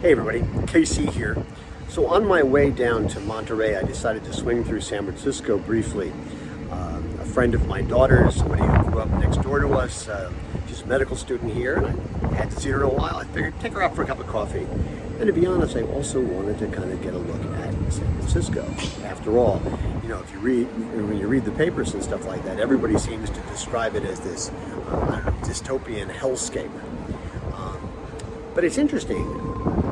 Hey everybody, KC here. So on my way down to Monterey, I decided to swing through San Francisco briefly. A friend of my daughter's, somebody who grew up next door to us, she's a medical student here, and I hadn't seen her in a while. I figured take her out for a cup of coffee. And to be honest, I also wanted to kind of get a look at San Francisco. After all, you know, when you read the papers and stuff like that, everybody seems to describe it as this dystopian hellscape. But it's interesting.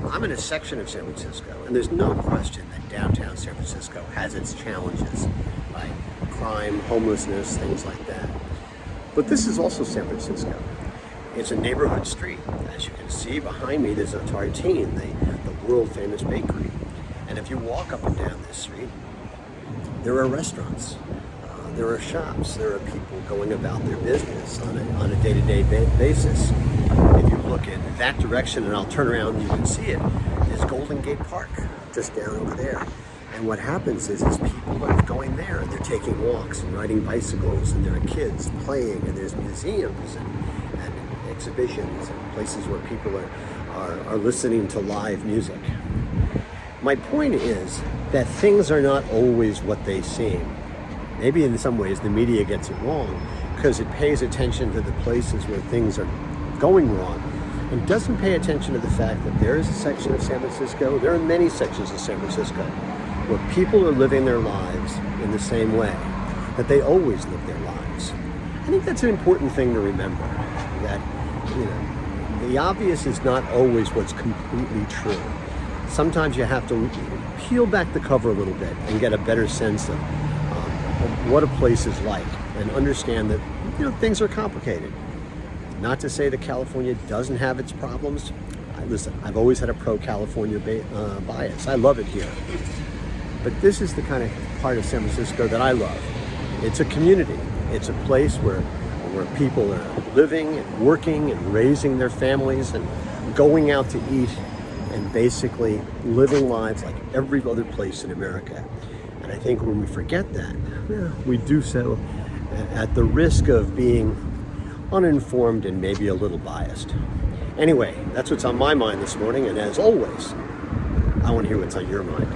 I'm in a section of San Francisco, and there's no question that downtown San Francisco has its challenges, like crime, homelessness, things like that. But this is also San Francisco. It's a neighborhood street. As you can see behind me, there's a Tartine, the world-famous bakery. And if you walk up and down this street, there are restaurants, there are shops, there are people going about their business on a day-to-day basis. If you look in that direction, and I'll turn around and you can see it, is Golden Gate Park, just down over there. And what happens is people are going there, and they're taking walks and riding bicycles, and there are kids playing, and there's museums and exhibitions and places where people are listening to live music. My point is that things are not always what they seem. Maybe in some ways the media gets it wrong because it pays attention to the places where things are going wrong and doesn't pay attention to the fact that there is a section of San Francisco, there are many sections of San Francisco, where people are living their lives in the same way that they always live their lives. I think that's an important thing to remember, that, you know, the obvious is not always what's completely true. Sometimes you have to peel back the cover a little bit and get a better sense of what a place is like and understand that, you know, things are complicated. Not to say that California doesn't have its problems. Listen, I've always had a pro-California bias. I love it here. But this is the kind of part of San Francisco that I love. It's a community. It's a place where people are living and working and raising their families and going out to eat and basically living lives like every other place in America. And I think when we forget that, we do so at the risk of being uninformed and maybe a little biased. Anyway, that's what's on my mind this morning, and as always, I want to hear what's on your mind.